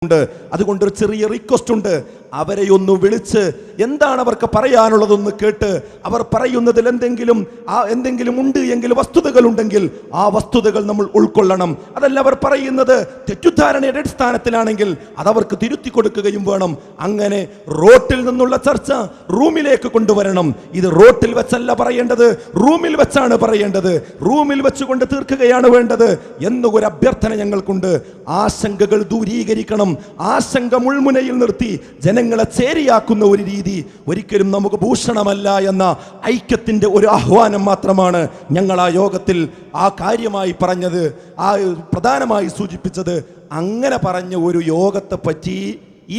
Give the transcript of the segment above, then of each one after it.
അതുകൊണ്ട് ഒരു ചെറിയ റിക്വസ്റ്റ് ഉണ്ട്. അവരെ ഒന്ന് വിളിച്ച് എന്താണ് അവർക്ക് പറയാനുള്ളതെന്ന് കേട്ട് അവർ പറയുന്നതിൽ എന്തെങ്കിലും ഉണ്ട് എങ്കിൽ വസ്തുതകൾ ഉണ്ടെങ്കിൽ ആ വസ്തുതകൾ നമ്മൾ ഉൾക്കൊള്ളണം. അതല്ല അവർ പറയുന്നത് തെറ്റുദ്ധാരണയുടെ അടിസ്ഥാനത്തിലാണെങ്കിൽ അതവർക്ക് തിരുത്തി കൊടുക്കുകയും വേണം. അങ്ങനെ റോട്ടിൽ നിന്നുള്ള ചർച്ച റൂമിലേക്ക് കൊണ്ടുവരണം. ഇത് റോട്ടിൽ വെച്ചല്ല പറയേണ്ടത്, റൂമിൽ വെച്ചാണ് പറയേണ്ടത്. റൂമിൽ വെച്ചുകൊണ്ട് തീർക്കുകയാണ് വേണ്ടത് എന്നൊരു അഭ്യർത്ഥന ഞങ്ങൾക്കുണ്ട്. ആശങ്കകൾ ദൂരീകരിക്കണം. ആശങ്ക മുൾമുനയിൽ നിർത്തി ജനങ്ങളെ ചേരിയാക്കുന്ന ഒരു രീതി ഒരിക്കലും നമുക്ക് ഭൂഷണമല്ല എന്ന ഐക്യത്തിന്റെ ഒരു ആഹ്വാനം മാത്രമാണ് ഞങ്ങൾ ആ യോഗത്തിൽ ആ കാര്യമായി പറഞ്ഞത്, ആ പ്രധാനമായി സൂചിപ്പിച്ചത്. അങ്ങനെ പറഞ്ഞ ഒരു യോഗത്തെ പറ്റി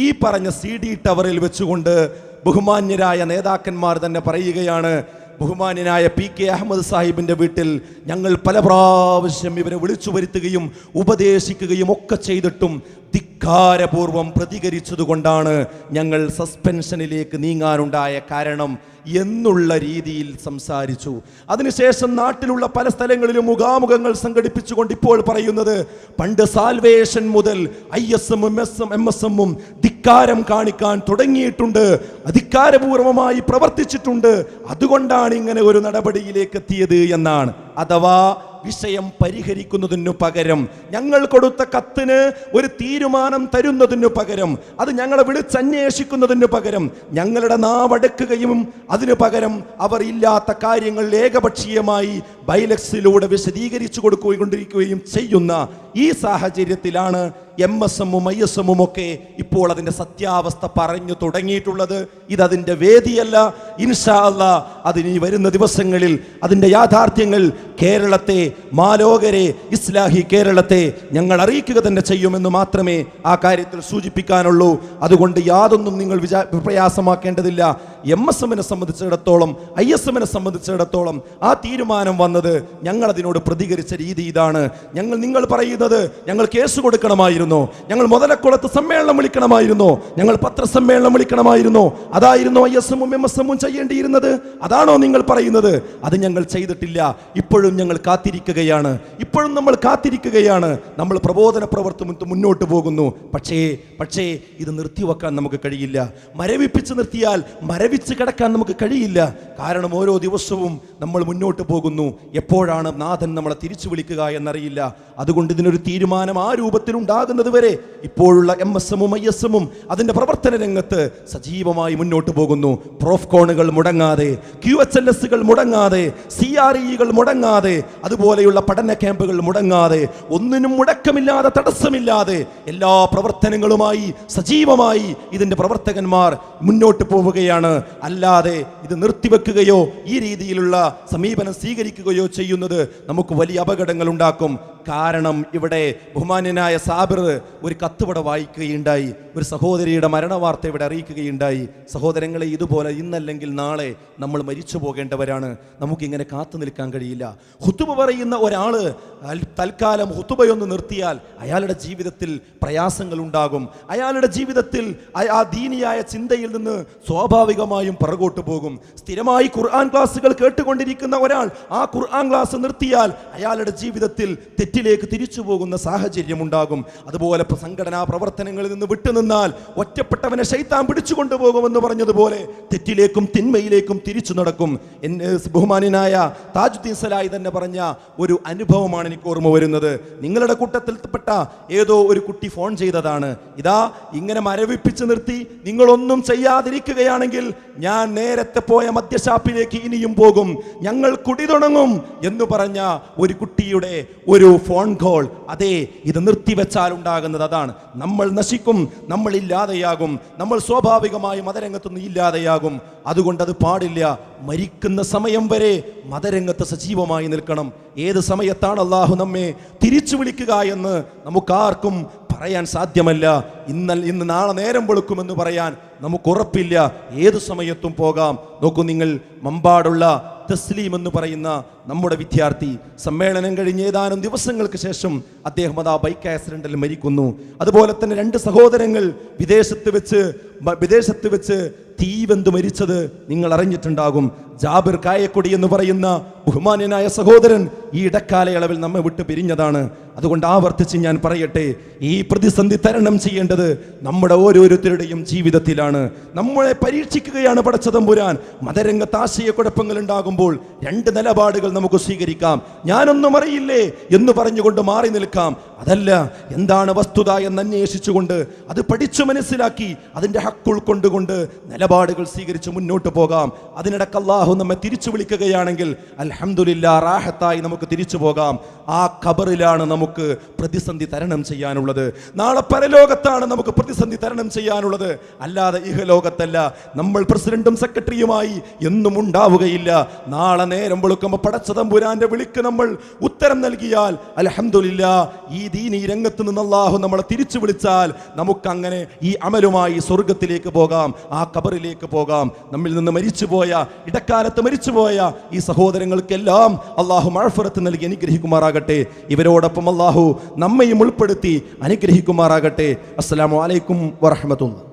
ഈ പറഞ്ഞ CD ടവറിൽ വെച്ചുകൊണ്ട് ബഹുമാന്യരായ നേതാക്കന്മാർ തന്നെ പറയുകയാണ്, ബഹുമാന്യനായ PK അഹമ്മദ് സാഹിബിന്റെ വീട്ടിൽ ഞങ്ങൾ പല പ്രാവശ്യം ഇവരെ വിളിച്ചു വരുത്തുകയും ഉപദേശിക്കുകയും ഒക്കെ ചെയ്തിട്ടും ധിക്കാരപൂർവം പ്രതികരിച്ചതുകൊണ്ടാണ് ഞങ്ങൾ സസ്പെൻഷനിലേക്ക് നീങ്ങാനുണ്ടായ കാരണം എന്നുള്ള രീതിയിൽ സംസാരിച്ചു. അതിനുശേഷം നാട്ടിലുള്ള പല സ്ഥലങ്ങളിലും മുഖാമുഖങ്ങൾ സംഘടിപ്പിച്ചുകൊണ്ട് ഇപ്പോൾ പറയുന്നത്, പണ്ട് സാൽവേഷൻ മുതൽ ISM MSM ധിക്കാരം കാണിക്കാൻ തുടങ്ങിയിട്ടുണ്ട്, അധികാരപൂർവമായി പ്രവർത്തിച്ചിട്ടുണ്ട്, അതുകൊണ്ടാണ് ഇങ്ങനെ ഒരു നടപടിയിലേക്ക് എത്തിയത് എന്നാണ്. അഥവാ വിഷയം പരിഹരിക്കുന്നതിനു പകരം, ഞങ്ങൾ കൊടുത്ത കത്തിന് ഒരു തീരുമാനം തരുന്നതിനു പകരം, അത് ഞങ്ങളെ വിളിച്ചന്വേഷിക്കുന്നതിനു പകരം ഞങ്ങളുടെ നാവടക്കുകയും അതിനു പകരം അവർ ഇല്ലാത്ത കാര്യങ്ങൾ ഏകപക്ഷീയമായി ബൈലക്സിലൂടെ വിശദീകരിച്ചു കൊടുക്കുകയും ചെയ്യുന്ന ഈ സാഹചര്യത്തിലാണ് MSM ISM ഒക്കെ ഇപ്പോൾ അതിൻ്റെ സത്യാവസ്ഥ പറഞ്ഞു തുടങ്ങിയിട്ടുള്ളത്. ഇതതിൻ്റെ വേദിയല്ല. ഇൻഷാ അല്ലാഹ് അതിനി വരുന്ന ദിവസങ്ങളിൽ അതിൻ്റെ യാഥാർത്ഥ്യങ്ങൾ കേരളത്തെ, മാലോകരെ, ഇസ്ലാഹി കേരളത്തെ ഞങ്ങൾ അറിയിക്കുക തന്നെ ചെയ്യുമെന്ന് മാത്രമേ ആ കാര്യത്തിൽ സൂചിപ്പിക്കാനുള്ളൂ. അതുകൊണ്ട് യാതൊന്നും നിങ്ങൾ പ്രയാസമാക്കേണ്ടതില്ല. MSMനെ സംബന്ധിച്ചിടത്തോളം, ISMനെ സംബന്ധിച്ചിടത്തോളം ആ തീരുമാനം വന്നത് ഞങ്ങൾ അതിനോട് പ്രതികരിച്ച രീതി ഇതാണ്. നിങ്ങൾ പറയുന്നത് ഞങ്ങൾ കേസ് കൊടുക്കണമായിരുന്നു, ഞങ്ങൾ മുതലക്കുളത്ത് സമ്മേളനം വിളിക്കണമായിരുന്നു, ഞങ്ങൾ പത്രസമ്മേളനം വിളിക്കണമായിരുന്നു, അതായിരുന്നു ISM MSM ചെയ്യേണ്ടിയിരുന്നത്, അതാണോ നിങ്ങൾ പറയുന്നത്? അത് ഞങ്ങൾ ചെയ്തിട്ടില്ല. ഇപ്പോഴും ഞങ്ങൾ കാത്തിരിക്കുകയാണ്. നമ്മൾ കാത്തിരിക്കുകയാണ്. നമ്മൾ പ്രബോധന പ്രവർത്തനം മുന്നോട്ട് പോകുന്നു. പക്ഷേ ഇത് നിർത്തിവെക്കാൻ നമുക്ക് കഴിയില്ല. മരവിപ്പിച്ച് നിർത്തിയാൽ മരവിച്ച് കിടക്കാൻ നമുക്ക് കഴിയില്ല. കാരണം ഓരോ ദിവസവും നമ്മൾ മുന്നോട്ട് പോകുന്നു. എപ്പോഴാണ് നാഥൻ നമ്മളെ തിരിച്ചു വിളിക്കുക എന്നറിയില്ല. അതുകൊണ്ട് ഇതിനൊരു തീരുമാനം ആ രൂപത്തിൽ ഉണ്ടാകുന്നത് വരെ ഇപ്പോഴുള്ള MSM ISM അതിന്റെ പ്രവർത്തന രംഗത്ത് സജീവമായി മുന്നോട്ട് പോകുന്നു. പ്രോഫ്കോണുകൾ മുടങ്ങാതെ, QHLSകൾ മുടങ്ങാതെ, CREകൾ മുടങ്ങാതെ, അതുപോലെയുള്ള പഠന ക്യാമ്പുകൾ മുടങ്ങാതെ, ഒന്നിനും മുടക്കമില്ലാതെ, തടസ്സമില്ലാതെ എല്ലാ പ്രവർത്തനങ്ങളുമായി സജീവമായി ഇതിന്റെ പ്രവർത്തകന്മാർ മുന്നോട്ട് പോവുകയാണ്. അല്ലാതെ ഇത് നിർത്തിവെക്കുകയോ ഈ രീതിയിലുള്ള സമീപനം സ്വീകരിക്കുകയോ ചെയ്യുന്നത് നമുക്ക് വലിയ അപകടങ്ങൾ ഉണ്ടാക്കും. കാരണം ഇവിടെ ബഹുമാന്യനായ സാബിർ ഒരു കത്തുവിടെ വായിക്കുകയുണ്ടായി, ഒരു സഹോദരിയുടെ മരണവാർത്ത ഇവിടെ അറിയിക്കുകയുണ്ടായി. സഹോദരങ്ങളെ, ഇതുപോലെ ഇന്നല്ലെങ്കിൽ നാളെ നമ്മൾ മരിച്ചു പോകേണ്ടവരാണ്. നമുക്കിങ്ങനെ കാത്തു നിൽക്കാൻ കഴിയില്ല. ഹുതുബ പറയുന്ന ഒരാൾ തൽക്കാലം ഹുതുബയൊന്ന് നിർത്തിയാൽ അയാളുടെ ജീവിതത്തിൽ പ്രയാസങ്ങൾ ഉണ്ടാകും. അയാളുടെ ജീവിതത്തിൽ ആ ദീനിയായ ചിന്തയിൽ നിന്ന് സ്വാഭാവികമായും പുറകോട്ട് പോകും. സ്ഥിരമായി ഖുർആൻ ക്ലാസ്സുകൾ കേട്ടുകൊണ്ടിരിക്കുന്ന ഒരാൾ ആ ഖുർആൻ ക്ലാസ് നിർത്തിയാൽ അയാളുടെ ജീവിതത്തിൽ തെറ്റിലേക്ക് തിരിച്ചു പോകുന്ന സാഹചര്യം ഉണ്ടാകും. അതുപോലെ സംഘടനാ പ്രവർത്തനങ്ങളിൽ നിന്ന് വിട്ടുനിന്നാൽ ഒറ്റപ്പെട്ടവനെ ശൈത്താൻ പിടിച്ചു കൊണ്ടുപോകുമെന്ന് പറഞ്ഞതുപോലെ തെറ്റിലേക്കും തിന്മയിലേക്കും തിരിച്ചു നടക്കും. ബഹുമാന്യനായ താജുദ്ദീൻ സലായി തന്നെ പറഞ്ഞ ഒരു അനുഭവമാണ് എനിക്ക് ഓർമ്മ വരുന്നത്. നിങ്ങളുടെ കൂട്ടത്തിൽപ്പെട്ട ഏതോ ഒരു കുട്ടി ഫോൺ ചെയ്തതാണ്, ഇതാ ഇങ്ങനെ മരവിപ്പിച്ച് നിർത്തി നിങ്ങളൊന്നും ചെയ്യാതിരിക്കുകയാണെങ്കിൽ ഞാൻ നേരത്തെ പോയ മദ്യഷാപ്പിലേക്ക് ഇനിയും പോകും, ഞങ്ങൾ കുടി തുടങ്ങും എന്ന് പറഞ്ഞ ഒരു കുട്ടിയുടെ ഒരു ഫോൺ കോൾ. അതെ, ഇത് നിർത്തിവെച്ചാൽ ഉണ്ടാകുന്നത് അതാണ്. നമ്മൾ നശിക്കും, നമ്മൾ ഇല്ലാതെയാകും, നമ്മൾ സ്വാഭാവികമായി മതരംഗത്തൊന്നും ഇല്ലാതെയാകും. അതുകൊണ്ട് അത് പാടില്ല. മരിക്കുന്ന സമയം വരെ മതരംഗത്ത് സജീവമായി നിൽക്കണം. ഏത് സമയത്താണ് അള്ളാഹു നമ്മെ തിരിച്ചു വിളിക്കുക എന്ന് നമുക്കാർക്കും പറയാൻ സാധ്യമല്ല. ഇന്ന് നാളെ നേരം വെളുക്കുമെന്ന് പറയാൻ നമുക്ക് ഉറപ്പില്ല. ഏതു സമയത്തും പോകാം. നോക്കൂ നിങ്ങൾ, മമ്പാടുള്ള തസ്ലീം എന്ന് പറയുന്ന നമ്മുടെ വിദ്യാർത്ഥി സമ്മേളനം കഴിഞ്ഞ് ഏതാനും ദിവസങ്ങൾക്ക് ശേഷം അദ്ദേഹം ആ ബൈക്ക് ആക്സിഡന്റിൽ മരിക്കുന്നു. അതുപോലെ തന്നെ 2 സഹോദരങ്ങൾ വിദേശത്ത് വെച്ച് തീവെന്ത് മരിച്ചത് നിങ്ങൾ അറിഞ്ഞിട്ടുണ്ടാകും. ജാബിർ കായക്കൊടി എന്ന് പറയുന്ന ബഹുമാന്യനായ സഹോദരൻ ഈ ഇടക്കാലയളവിൽ നമ്മെ വിട്ട് പിരിഞ്ഞതാണ്. അതുകൊണ്ട് ആവർത്തിച്ച് ഞാൻ പറയട്ടെ, ഈ പ്രതിസന്ധി തരണം ചെയ്യേണ്ട ചിന്തിക്കേണ്ടത് നമ്മുടെ ഓരോരുത്തരുടെയും ജീവിതത്തിലാണ്. നമ്മളെ പരീക്ഷിക്കുകയാണ് പടച്ചതമ്പുരാൻ. മതരംഗത്ത് ആശയക്കുഴപ്പങ്ങൾ ഉണ്ടാകുമ്പോൾ രണ്ട് നിലപാടുകൾ നമുക്ക് സ്വീകരിക്കാം. ഞാനൊന്നും അറിയില്ലേ എന്ന് പറഞ്ഞുകൊണ്ട് മാറി നിൽക്കാം. അതല്ല, എന്താണ് വസ്തുത എന്ന് അന്വേഷിച്ചുകൊണ്ട് അത് പഠിച്ചു മനസ്സിലാക്കി അതിൻ്റെ ഹക്ക് ഉൾക്കൊണ്ടുകൊണ്ട് നിലപാടുകൾ സ്വീകരിച്ച് മുന്നോട്ട് പോകാം. അതിനിടക്ക് അല്ലാഹു നമ്മെ തിരിച്ചു വിളിക്കുകയാണെങ്കിൽ അൽഹംദുലില്ലാ, റാഹത്തായി നമുക്ക് തിരിച്ചു പോകാം. ആ ഖബറിലാണ് നമുക്ക് പ്രതിസന്ധി തരണം ചെയ്യാനുള്ളത്. നാളെ പരലോകത്താണ് നമുക്ക് പ്രതിസന്ധി തരണം ചെയ്യാനുള്ളത്, അല്ലാതെ ഇഹലോകത്തല്ല. നമ്മൾ പ്രസിഡന്റും സെക്രട്ടറിയുമായി എന്നും ഉണ്ടാവുകയില്ല. നാളെ നേരം വെളുക്കുമ്പോൾ പടച്ചതമ്പുരാന്റെ വിളിക്ക് നമ്മൾ ഉത്തരം നൽകിയാൽ അൽഹംദുലില്ലാ, ഈ ദീനീ രംഗത്ത് നിന്ന് അല്ലാഹു നമ്മളെ തിരിച്ചു വിളിച്ചാൽ നമുക്കങ്ങനെ ഈ അമലുമായി സ്വർഗത്തിലേക്ക് പോകാം, ആ ഖബറിലേക്ക് പോകാം. നമ്മിൽ നിന്ന് മരിച്ചുപോയ, ഇടക്കാലത്ത് മരിച്ചുപോയ ഈ സഹോദരങ്ങൾക്കെല്ലാം അല്ലാഹു മഗ്ഫിറത്ത് നൽകി അനുഗ്രഹിക്കുമാറാകട്ടെ. ഇവരോടൊപ്പം അല്ലാഹു നമ്മയും ഉൾപ്പെടുത്തി അനുഗ്രഹിക്കുമാറാകട്ടെ. അസ്സലാമു അലൈക്കും വറഹ്മത്തുള്ളാഹി.